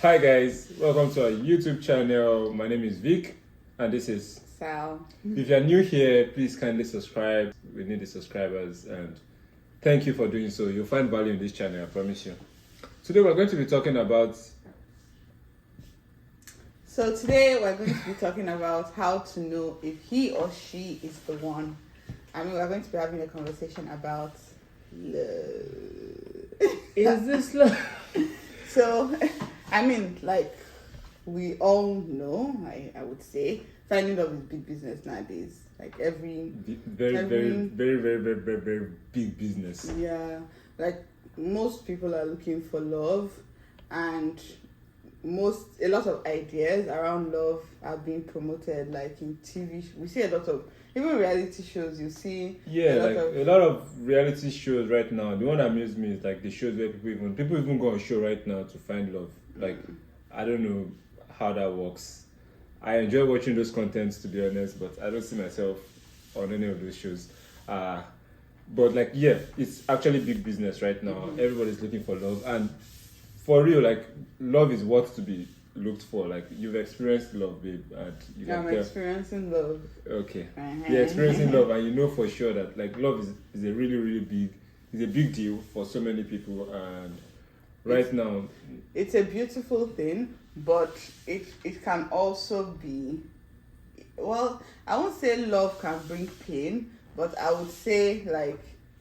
Hi guys, welcome to our YouTube channel. My name is Vic and this is Sal. If you're new here, please kindly subscribe. We need the subscribers and thank you for doing so. You'll find value in this channel, I promise you. Today we're going to be talking about Today we're going to be talking about how to know if he or she is the one. We're going to be having a conversation about love. Is this love? We all know, I would say, finding love is big business nowadays. Like very, very big business. Yeah, like most people are looking for love, and a lot of ideas around love are being promoted. Like in TV, we see a lot of even reality shows. You see, a lot of reality shows right now. The one that amused me is like the shows where people even go on show right now to find love. Like I don't know how that works. I enjoy watching those contents, to be honest, but I don't see myself on any of those shows. But it's actually big business right now. Mm-hmm. Everybody's looking for love, and for real, like love is what to be looked for. Like you've experienced love, babe, and you can I'm tell. experiencing love. Okay, Uh-huh. you're experiencing love, and you know for sure that like love is a really big deal for so many people, and right now it's a beautiful thing, but it can also be, well, I won't say love can bring pain, but I would say like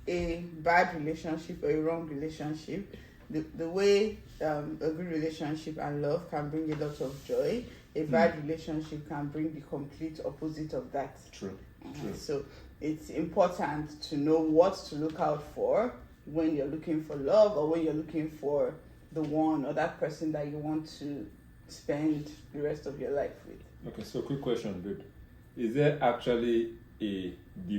a bad relationship or a wrong relationship, the way a good relationship and love can bring a lot of joy, a bad relationship can bring the complete opposite of that. True. So it's important to know what to look out for when you're looking for love, or when you're looking for the one or that person that you want to spend the rest of your life with. Okay, so quick question, dude. Is there actually the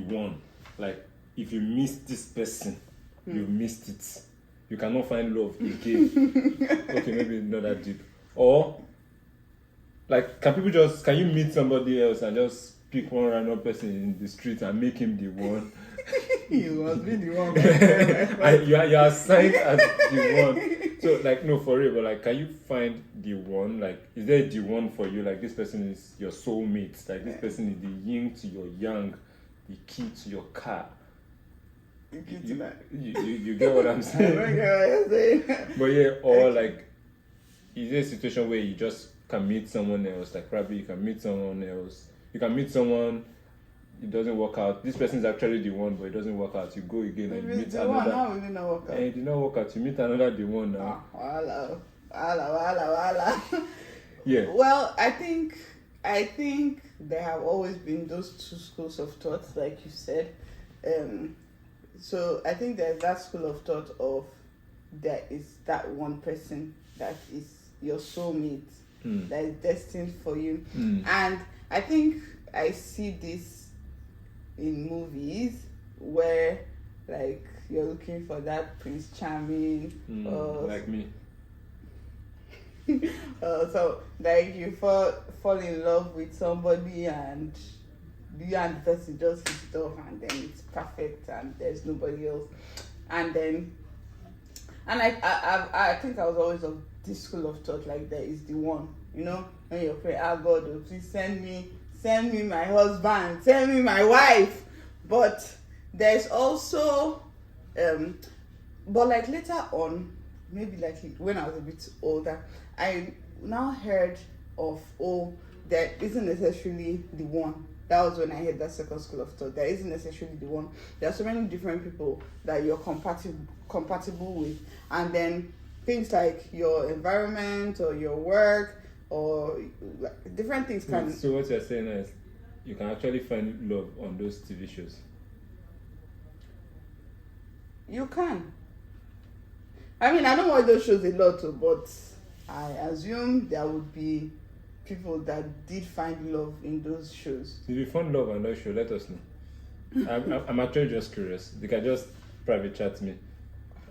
one? Like, if you miss this person, you've missed it. You cannot find love again. Okay, maybe not that deep. Or, like, can you meet somebody else and just pick one random person in the street and make him the one? You must be the one. My friend. You are assigned as the one. So, like, no, for real, but like, can you find the one? Like, is there the one for you? Like, this person is your soulmate. Like, this person is the yin to your yang, the key to your car. You get what I'm saying? I get what you're saying. But yeah, or like, is there a situation where you just can meet someone else? Like, probably you can meet someone else. You can meet someone, it doesn't work out. This person is actually the one, but it doesn't work out. You go again and you meet the another. one, how will it not work out? And it did not work out. You meet another the one now. Wala. Yeah. Well, I think there have always been those two schools of thought, like you said. So I think there's that school of thought of there is that one person that is your soulmate, that is destined for you. And I think I see this in movies where like you're looking for that Prince Charming, like me. so like you fall in love with somebody and you and the person just hit it off, and then it's perfect and there's nobody else, and I think I was always of this school of thought, like there is the one, when you're praying, God, oh, please send me my husband, send me my wife. But there's also but like later on, maybe like when I was a bit older, I now heard of, there isn't necessarily the one. That was when I heard that second school of thought. There isn't necessarily the one. There are so many different people that you're compatible with, and then things like your environment or your work or like different things can. So what you're saying is, you can actually find love on those TV shows. You can. I don't watch those shows a lot, but I assume there would be people that did find love in those shows. If you found love on that show, let us know. I'm actually just curious. You can just private chat me.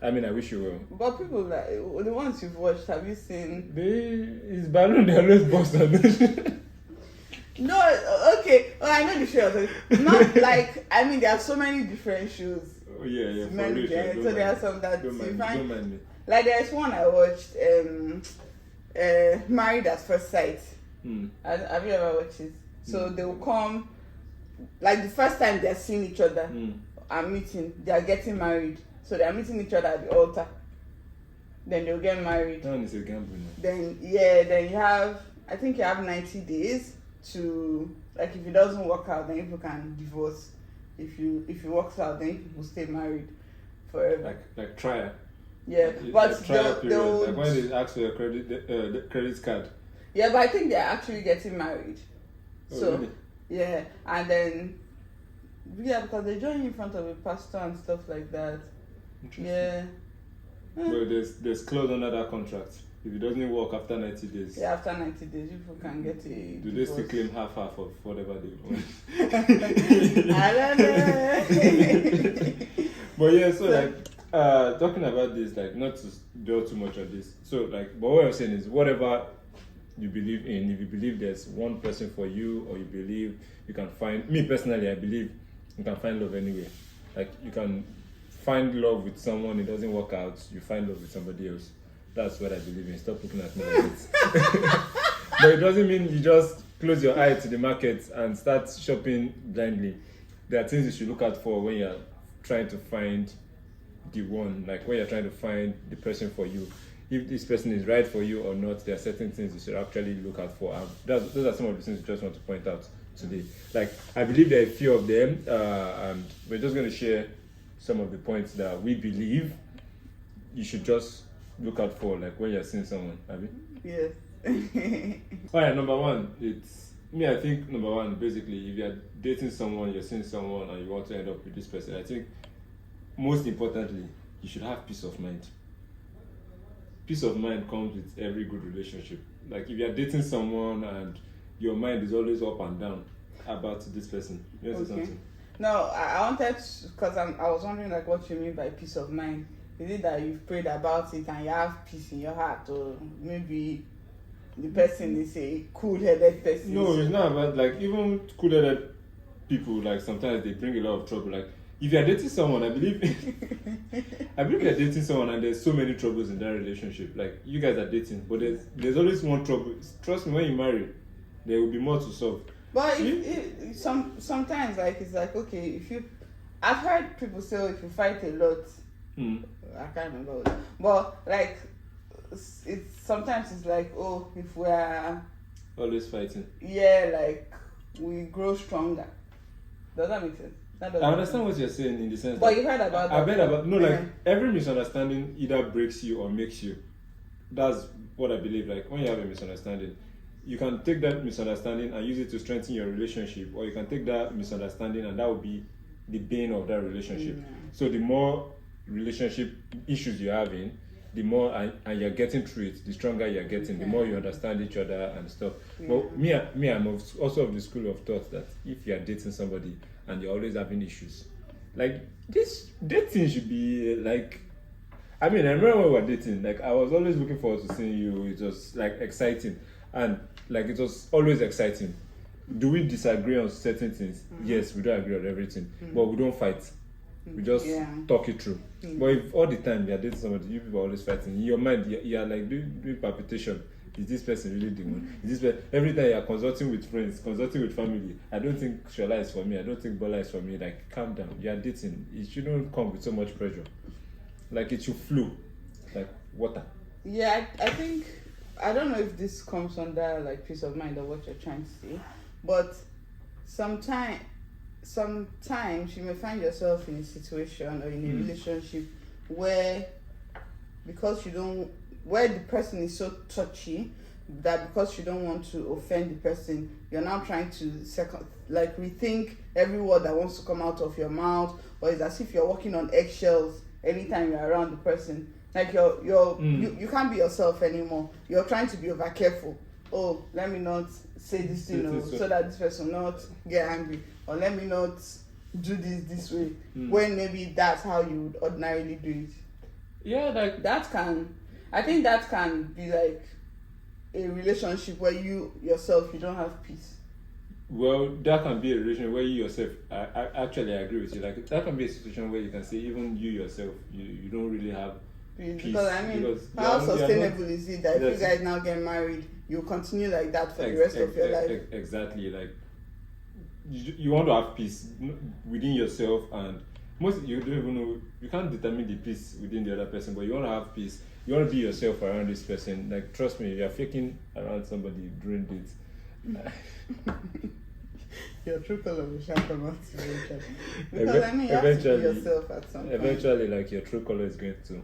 I wish you will. But people like the ones you've watched, have you seen? It's balloon. They always bust on this. No, okay. Oh, I know the show. Not like there are so many different shows. Oh yeah. Many genres. So there are some that don't mind me. like there's one I watched. Married at First Sight. Mm. Have you ever watched it? So they will come, like the first time they're seeing each other and meeting, they are getting married. So they are meeting each other at the altar. Then they'll get married. That one is a gamble now. Then you have, I think you have 90 days to, like, if it doesn't work out, then people can divorce. If it works out, then people stay married forever. Like trial. Yeah, Like but trial period. they'll Like when they ask for your the credit card. yeah, but I think they're actually getting married. Oh, So really? yeah, and then because they join in front of a pastor and stuff like that. Interesting. Yeah. Well, there's clause under that contract. If it doesn't work after 90 days, Yeah, after 90 days, people can get a do they still divorce. claim half of whatever they want? I don't know. But yeah, so like talking about this, like not to dwell too much on this. So like, but what I'm saying is, whatever you believe in, if you believe there's one person for you, or you believe you can find. Me personally, I believe you can find love anywhere. Like you can find love with someone, it doesn't work out, you find love with somebody else. That's what I believe in. Stop looking at me like this. But it doesn't mean you just close your eye to the market and start shopping blindly. There are things you should look out for when you're trying to find the one, like when you're trying to find the person for you. If this person is right for you or not, there are certain things you should actually look out for. And those are some of the things we just want to point out today. Like, I believe there are a few of them, and we're just going to share some of the points that we believe you should just look out for, like when you're seeing someone. Abi? Yes. All right, number one, I think number one, basically, if you're dating someone, you're seeing someone, and you want to end up with this person, I think most importantly, you should have peace of mind. Peace of mind comes with every good relationship. Like if you're dating someone and your mind is always up and down about this person, you want to say something? No, I wanted to, because I was wondering like what you mean by peace of mind. Is it that you've prayed about it and you have peace in your heart, or maybe the person is a cool-headed person? No, it's not about, like, even cool-headed people, like sometimes they bring a lot of trouble. Like if you're dating someone, I believe you're dating someone and there's so many troubles in that relationship. Like you guys are dating, but there's always one trouble. Trust me, when you marry, there will be more to solve. But sometimes like it's like, okay, I've heard people say, oh, if you fight a lot, I can't remember, but like sometimes it's like, oh, if we're always fighting, like we grow stronger. Does that make sense? I understand what you're saying in the sense. But you heard about that. I've heard about like every misunderstanding either breaks you or makes you. That's what I believe. Like when you have a misunderstanding, you can take that misunderstanding and use it to strengthen your relationship, or you can take that misunderstanding and that will be the bane of that relationship. So the more relationship issues you're having, the more and you're getting through it, the stronger you're getting, the more you understand each other and stuff. But me, I'm also of the school of thought that if you're dating somebody and you're always having issues, like this dating should be like, I mean, I remember when we were dating, like I was always looking forward to seeing you. It was like exciting, and like it was always exciting. Do we disagree on certain things? Yes, we don't agree on everything, but we don't fight. We just talk it through. But if all the time you're dating somebody, you people are always fighting, in your mind you're like doing palpitation. Is this person really the one? Is this every time you're consulting with friends, consulting with family? I don't think Shola is for me. I don't think Bola is for me. Like, calm down. You're dating. It shouldn't come with so much pressure. Like, it should flow like water. Yeah, I think, I don't know if this comes under like peace of mind or what you're trying to say, but sometimes you may find yourself in a situation or in a relationship where where the person is so touchy that because you don't want to offend the person, you're now trying to rethink every word that wants to come out of your mouth, or it's as if you're walking on eggshells anytime you're around the person. Like you can't be yourself anymore. You're trying to be over careful. Oh, let me not say this thing so that this person will not get angry, or let me not do this way, when maybe that's how you would ordinarily do it. Yeah, like I think that can be like a relationship where you yourself, you don't have peace. Well, that can be a relationship where you yourself, I actually agree with you. Like that can be a situation where you can say even you yourself, you don't really have Peace. Peace. Because I mean, Because how you are sustainable is it that if you that's- guys now get married, you continue like that for the rest of your life? Exactly. Like you want to have peace within yourself, and most you don't even know, you can't determine the peace within the other person, but you want to have peace. You want to be yourself around this person. Like trust me, you are faking around somebody during dates. Your true color will shine come out eventually. Because I mean, you have to be Eventually- yourself at some point. Eventually, like your true color is going to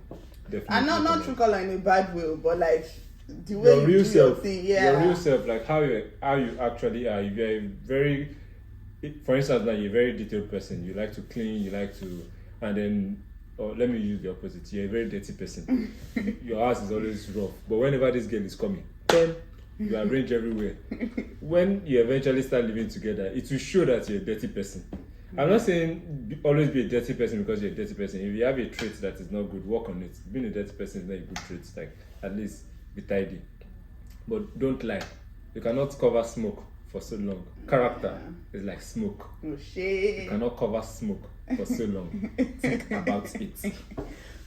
definitely. And not come true out. color in a bad way, but like the way Your you real do your self, thing. Yeah. your real self, like how you actually are. If you're a very, for instance, like you're a very detailed person. You like to clean. You like to, and then, or let me use the opposite. You're a very dirty person. Your house is always rough. But whenever this girl is coming, then you arrange everywhere. When you eventually start living together, it will show that you're a dirty person. I'm not saying always be a dirty person because you're a dirty person. If you have a trait that is not good, work on it. Being a dirty person is not a good trait. Like at least be tidy. But don't lie. You cannot cover smoke for so long. Character is like smoke. Oh You shit. cannot cover smoke for so long. Think about it.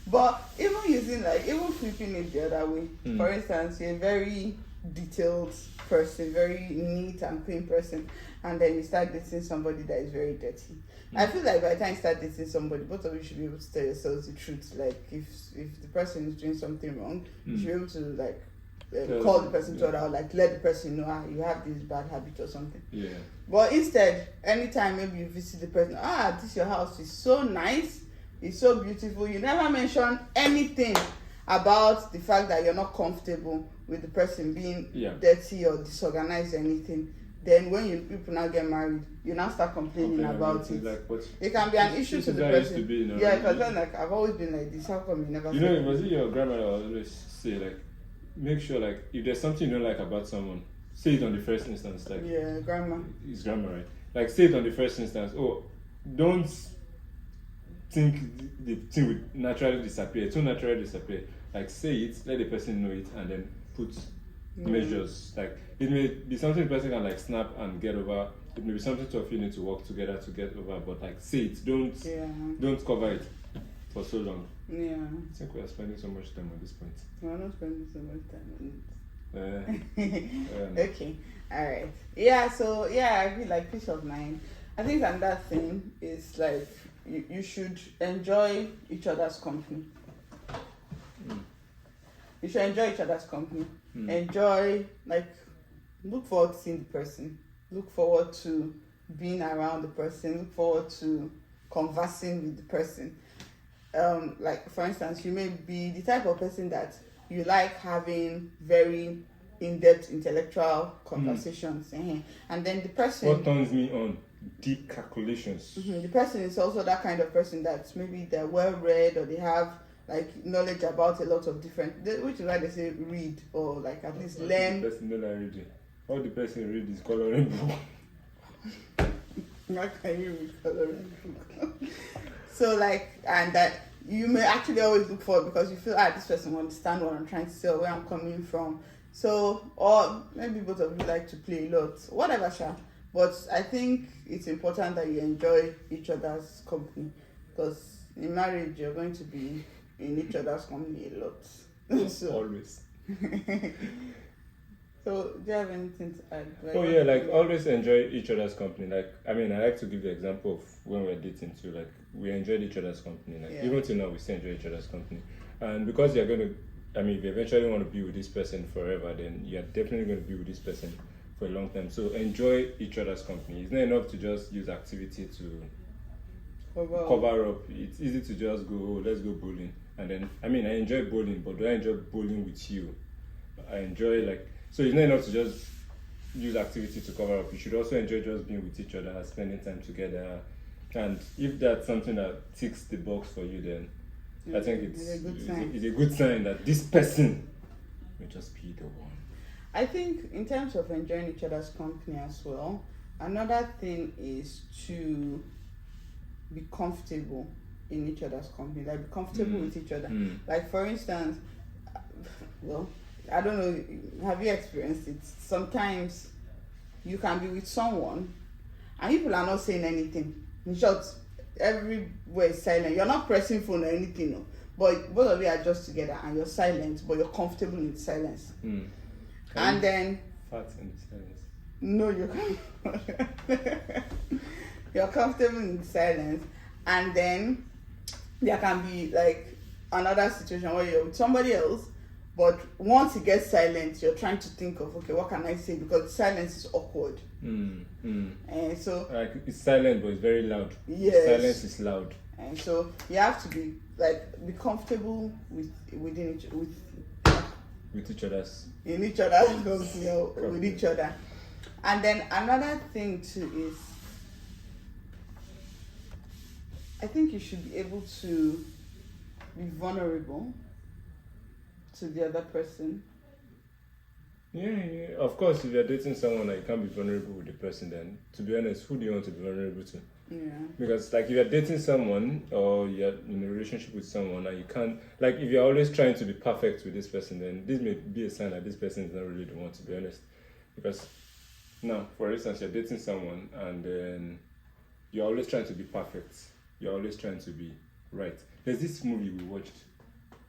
But even using even flipping it the other way. For instance, you're a very detailed person, very neat and clean person, and then you start dating somebody that is very dirty. I feel like by the time you start dating somebody, both of you should be able to tell yourselves the truth. Like if the person is doing something wrong, you should be able to call the person to order, or let the person know you have this bad habit or something. Yeah. But instead, anytime maybe you visit the person, this your house is so nice, it's so beautiful. You never mention anything about the fact that you're not comfortable with the person being dirty or disorganized or anything. Then when people now get married, you now start complaining about it. It can be an issue to the person. Because I've always been like this. How come you never? You know, was it your grandmother always say make sure if there's something you don't like about someone, say it on the first instance. Grandma. It's grandma, right? Say it on the first instance. Don't think the thing would naturally disappear. It will naturally disappear. Say it, let the person know it, and then put measures. It may be something the person can snap and get over. It may be something two of you need to work together to get over. But say it. Don't cover it for so long. Yeah. I think we are spending so much time on this point. We're not spending so much time on it. Okay. All right. Yeah. So I feel like peace of mind. I think another thing is you should enjoy each other's company. You should enjoy each other's company. Enjoy, look forward to seeing the person. Look forward to being around the person. Look forward to conversing with the person. For instance, you may be the type of person that you like having very in-depth intellectual conversations. And then the person... What turns me on? Deep calculations. The person is also that kind of person that maybe they're well-read or they have knowledge about a lot of different, which is why they say read or at least learn. The person don't like reading. All the person read is coloring book. How can you read coloring book? So and that you may actually always look for it because you feel this person will understand what I'm trying to say or where I'm coming from. So, or maybe both of you like to play a lot, whatever, sure. But I think it's important that you enjoy each other's company because in marriage you're going to be in each other's company a lot. So, always. So, do you have anything to add? Always enjoy each other's company. I like to give the example of when we're dating too. We enjoyed each other's company. Even till now, we still enjoy each other's company. And because you're going to, if you eventually want to be with this person forever, then you're definitely going to be with this person for a long time. So enjoy each other's company. It's not enough to just use activity to cover up. It's easy to just go, let's go bowling. And then, I enjoy bowling, but do I enjoy bowling with you? I enjoy so it's not enough to just use activity to cover up. You should also enjoy just being with each other, spending time together. And if that's something that ticks the box for you, then I think it's a good sign that this person may just be the one. I think in terms of enjoying each other's company as well, another thing is to be comfortable in each other's company, be comfortable with each other. For instance, I don't know, have you experienced it? Sometimes you can be with someone and people are not saying anything. In short, everywhere is silent. You're not pressing phone or anything, no. but both of you are just together and you're silent, but you're comfortable in silence. Mm. And then Fat in the silence. no, you're comfortable in silence, and then there can be like another situation where you're with somebody else, but once it gets silent, you're trying to think of, okay, what can I say, because silence is awkward. And so Like it's silent, but it's very loud. Yes. Silence is loud. and so you have to be comfortable within each With each other's. in each other with each other. And then another thing too is, I think you should be able to be vulnerable to the other person. Yeah. Of course, if you're dating someone and you can't be vulnerable with the person, then to be honest, who do you want to be vulnerable to? Yeah. Because like if you're dating someone or you're in a relationship with someone and you can't, like if you're always trying to be perfect with this person, then this may be a sign that this person is not really the one, to be honest. Because now, for instance, you're dating someone and then you're always trying to be perfect. You're always trying to be right. There's this movie we watched.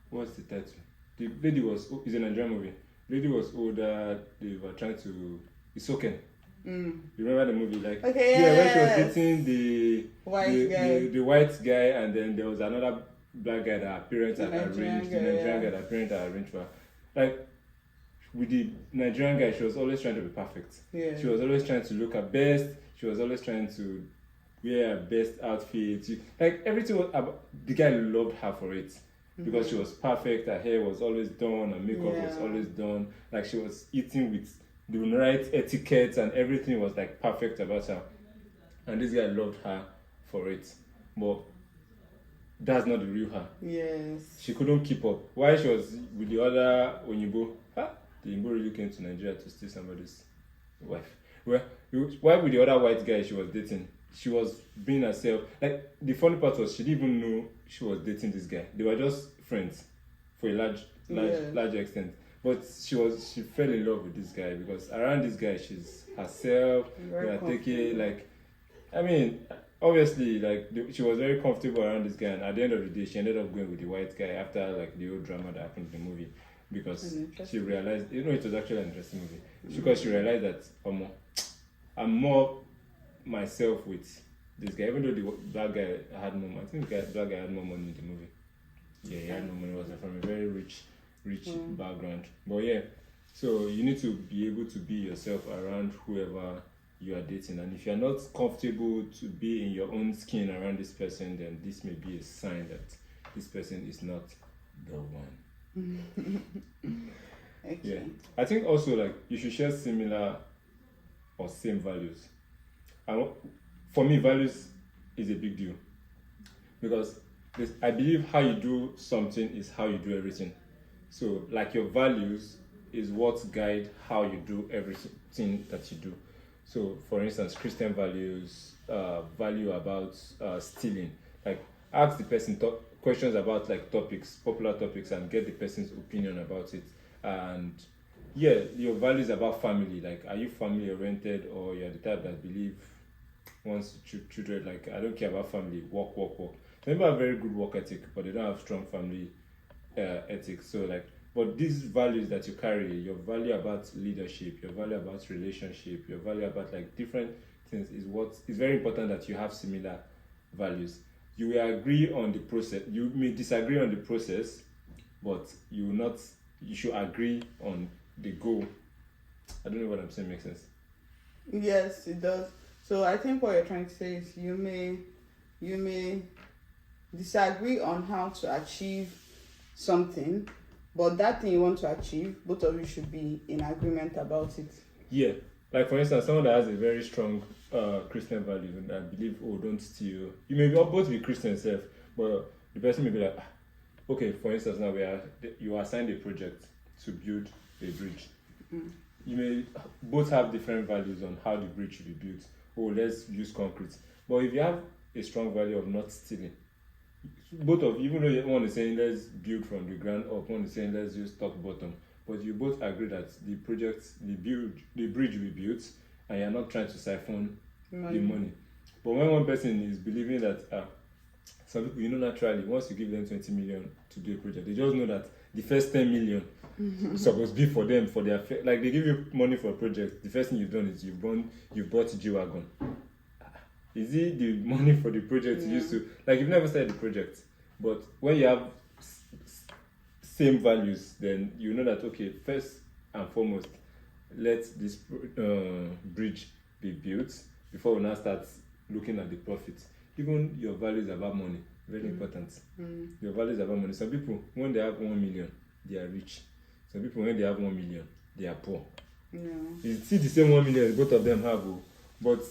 What's the title? The lady was, it's a Nigerian movie. The lady was older, they were trying to, Isoken. You remember the movie? Like, Okay, when she was yes. dating the White guy. the white guy, and then there was another black guy that her parents had Nigerian arranged, guy, the Nigerian yeah. guy that her parents had arranged for her. Like, with the Nigerian guy, she was always trying to be perfect. Yeah. She was always trying to look her best. She was always trying to wear her best outfit. Like, everything was about, the guy loved her for it. Because she was perfect, her hair was always done, her makeup was Yeah. always done. Like, she was eating with the right etiquette and everything was like perfect about her. And this guy loved her for it. But that's not the real her. Yes. She couldn't keep up. While she was with the other Onyibo, the Onyibo really came to Nigeria to steal somebody's wife. Well, while with the other white guy she was dating, she was being herself. Like, the funny part was she didn't even know she was dating this guy. They were just friends for a large extent. But she fell in love with this guy because around this guy she's herself. Very They are taking, comfortable. like, I mean, obviously, like, she was very comfortable around this guy, and at the end of the day she ended up going with the white guy after like the whole drama that happened in the movie, because she realized, it was actually an interesting movie. Because she realized that I'm more myself with this guy, even though the black guy had more. I think the black guy had more money in the movie. Yeah, he had more money. Was from a very rich background. But yeah, so you need to be able to be yourself around whoever you are dating, and if you're not comfortable to be in your own skin around this person, then this may be a sign that this person is not the one. Okay. Yeah, I think also, like, you should share similar or same values. And for me, values is a big deal, because I believe how you do something is how you do everything. So, like, your values is what guide how you do everything that you do. So, for instance, Christian values, value about stealing. Like, ask the person questions about like popular topics, and get the person's opinion about it. And yeah, your values about family. Like, are you family oriented, or you're the type that believe once children, like, I don't care about family, work. Some people have very good work ethic, but they don't have strong family ethics. So, like, but these values that you carry, your value about leadership, your value about relationship, your value about like different things, is very important that you have similar values. You will agree on the process. You may disagree on the process, but you should agree on the goal. I don't know what I'm saying makes sense. Yes, it does. So I think what you're trying to say is you may disagree on how to achieve something, but that thing you want to achieve, both of you should be in agreement about it. Yeah, like, for instance, someone that has a very strong Christian value and I believe, don't steal. You may both be Christian self, but the person may be like, okay, for instance, now you are assigned a project to build a bridge. You may both have different values on how the bridge should be built. Let's use concrete. But if you have a strong value of not stealing, both of you, even though one is saying let's build from the ground up, one is saying let's use top bottom, but you both agree that the bridge will be built, and you're not trying to siphon the money. But when one person is believing that some people, naturally, once you give them 20 million to do a project, they just know that the first 10 million is supposed to be for them, for their like they give you money for a project. The first thing you've done is you've bought G-Wagon. Is it the money for the project you used to, like, you've never started the project, but when you have same values, then you know that, okay, first and foremost, let this bridge be built before we now start looking at the profit. Even your values about money, very important. Your values about money. Some people, when they have 1 million, they are rich. Some people, when they have 1 million, they are poor. You see the same 1 million both of them have, but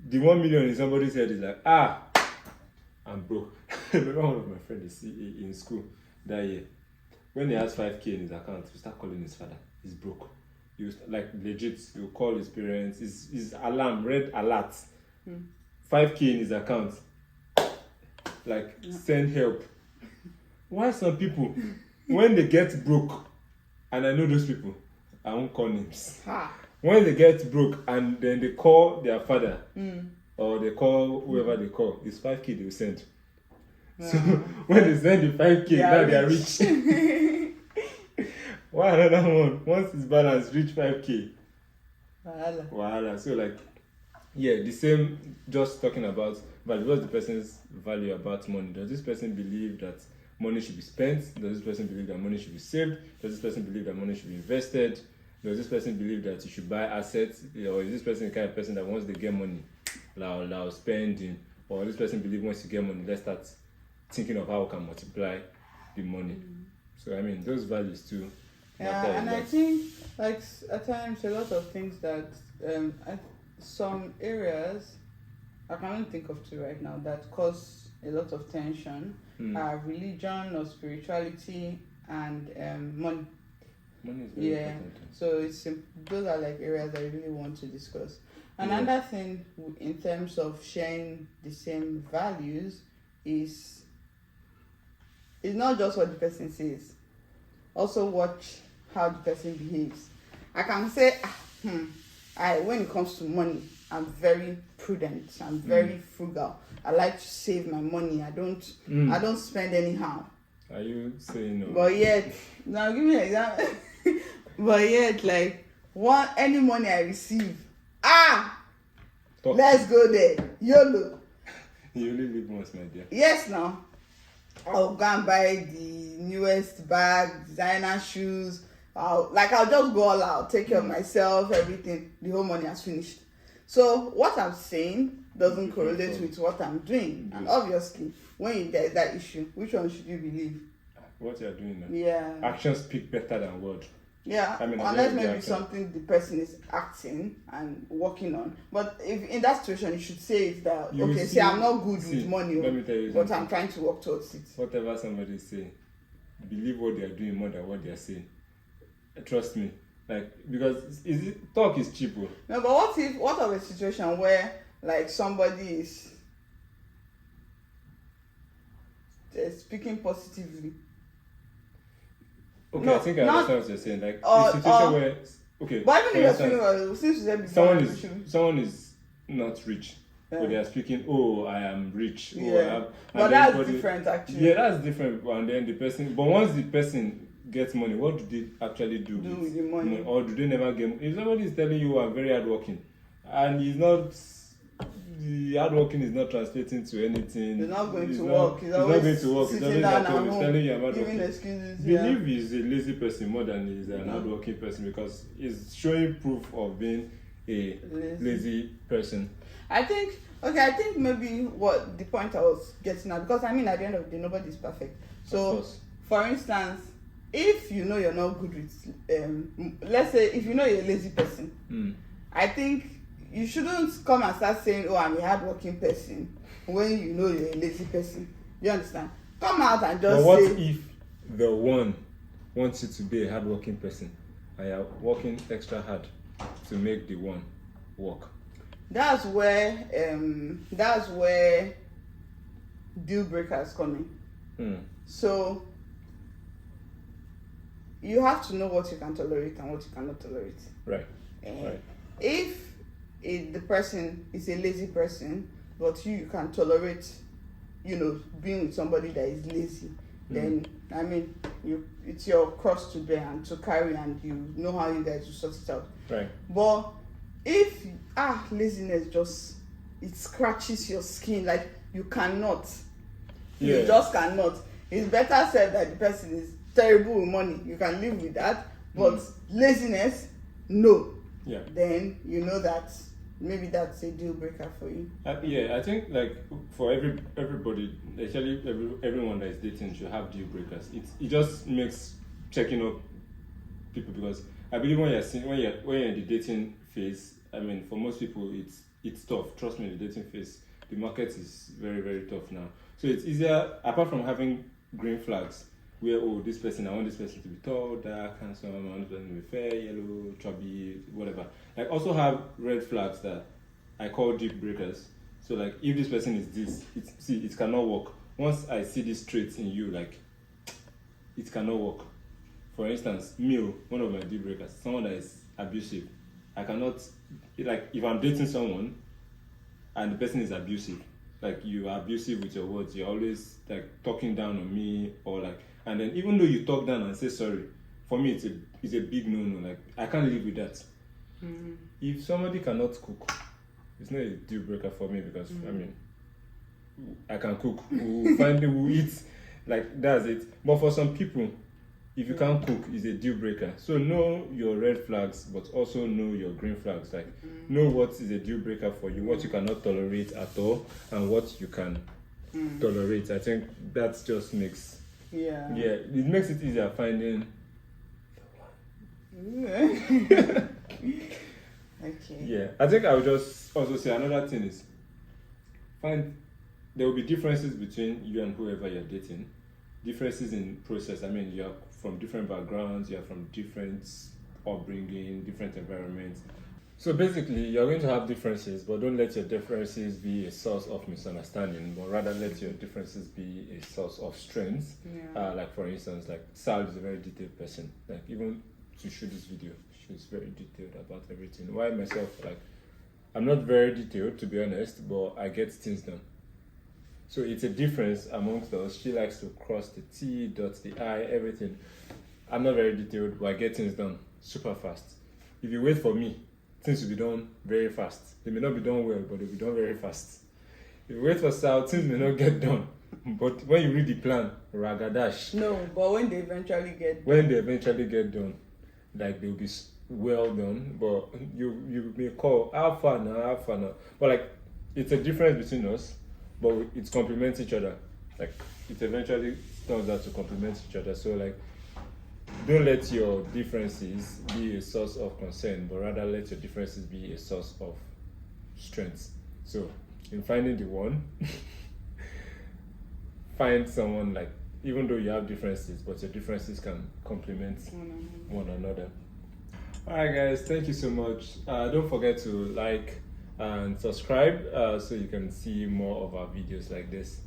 the 1 million in somebody's head is like, I'm broke. I remember one of my friends in school that year, when he has 5K in his account, he start calling his father. He's broke. You like legit, you call his parents, his alarm, red alert. 5K in his account. Like, send help. Why some people, when they get broke, and I know those people, I won't call names. When they get broke and then they call their father, or they call whoever they call, it's 5K they will send. So when they send the 5K, now they are rich. Why another one? Once it's balanced, reach 5K. Wahala. So like, yeah, the same, just talking about value. What's the person's value about money? Does this person believe that money should be spent? Does this person believe that money should be saved? Does this person believe that money should be invested? Does this person believe that you should buy assets? Or is this person the kind of person that once they get money, loud spending? Or this person believe once you get money, let's start thinking of how we can multiply the money. So I mean, those values too. And I think, like, at times a lot of things that some areas I can't think of two right now that cause a lot of tension are religion or spirituality and money. Money is very important. So those are like areas I really want to discuss. Another thing in terms of sharing the same values is not just what the person says. Also watch how the person behaves. I can say, when it comes to money, I'm very prudent. I'm very frugal. I like to save my money. I don't spend anyhow. Are you saying no? But yet, now give me an example. But yet, like, any money I receive, let's go there. YOLO. You only live once, my dear. Yes, now. I'll go and buy the newest bag, designer shoes. I'll just go all out, take care of myself, everything. The whole money has finished. So what I'm saying doesn't correlate with what I'm doing. And obviously, when there's that issue, which one should you believe? What you're doing now. Yeah. Actions speak better than words. Yeah, I mean, unless maybe something the person is acting and working on. But if in that situation, you should say it that, I'm not good with money, let me tell you but I'm trying to work towards it. Whatever somebody say, believe what they are doing more than what they are saying. Trust me. Like, because talk is cheap. No, but what of a situation where, like, somebody is speaking positively? Okay, I think I understand what you're saying. Like, a situation where, but even if you're speaking, someone is not rich, but they are speaking, I am rich. But that's different, actually. Yeah, that's different. And then but once the person gets money, what do they actually do with the money? Or do they never get money? If somebody is telling you, I'm very hardworking, and the hard working is not translating to anything. He's not going to work. He's always sitting down at home, telling you about giving excuses. Believe he's a lazy person more than he's an hardworking person, because he's showing proof of being a lazy person. I think maybe what the point I was getting at, because I mean, at the end of the day, nobody's perfect. So, for instance, if you know you're not good with, let's say, if you know you're a lazy person, I think you shouldn't come and start saying, I'm a hardworking person, when you know you're a lazy person. You understand? Come out and just say... But what if the one wants you to be a hardworking person and you're working extra hard to make the one work? That's where deal breakers come in. So you have to know what you can tolerate and what you cannot tolerate. Right. Right. If the person is a lazy person, but you can tolerate being with somebody that is lazy, then I mean, it's your cross to bear and to carry, and you know how you guys will sort it out. Right. But if laziness just, it scratches your skin, like you cannot, you just cannot. It's better said that the person is terrible with money, you can live with that, but laziness, no. Yeah. Then you know that maybe that's a deal breaker for you. I think like for everybody, actually everyone that is dating should have deal breakers. It just makes checking up people, because I believe when you're in the dating phase, I mean, for most people it's tough. Trust me, the dating phase, the market is very, very tough now. So it's easier, apart from having green flags, where this person, I want this person to be tall, dark, handsome, I want this person to be fair, yellow, chubby, whatever. Like also have red flags that I call deep breakers. So like if this person is this, it cannot work. Once I see these traits in you, like it cannot work. For instance, one of my deal breakers, someone that is abusive. I cannot, like if I'm dating someone and the person is abusive, like you are abusive with your words, you're always like talking down on me, or like, and then even though you talk down and say sorry, for me it's a big no. Like I can't live with that. If somebody cannot cook, it's not a deal breaker for me, because I mean, I can cook. We'll eat, like that's it. But for some people, if you can't cook, it's a deal breaker. So know your red flags, but also know your green flags. Like know what is a deal breaker for you, what you cannot tolerate at all, and what you can tolerate. I think that just makes it makes it easier finding Okay. Yeah, I think I would just also say another thing is there will be differences between you and whoever you're dating. Differences in process. I mean, you're from different backgrounds, you're from different upbringing, different environments. So basically, you're going to have differences, but don't let your differences be a source of misunderstanding, but rather let your differences be a source of strength. Like for instance, like Sal is a very detailed person. Like even to shoot this video, she's very detailed about everything. While myself, like I'm not very detailed, to be honest, but I get things done. So it's a difference amongst us. She likes to cross the T, dot the I, everything. I'm not very detailed, but I get things done super fast. If you wait for me, things will be done very fast. They may not be done well, but they'll be done very fast. If you wait for Sal, things may not get done. But when you read the plan, ragadash. No, but when they eventually get done, like they'll be well done. But you may call, how far now? But like, it's a difference between us, but it complements each other. Like it eventually turns out to complement each other. So like, don't let your differences be a source of concern, but rather let your differences be a source of strength. So in finding the one, find someone like, even though you have differences, but your differences can complement one another. Alright guys, thank you so much. Don't forget to like and subscribe so you can see more of our videos like this.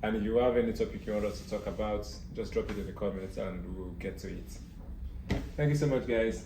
And if you have any topic you want us to talk about, just drop it in the comments and we'll get to it. Thank you so much guys.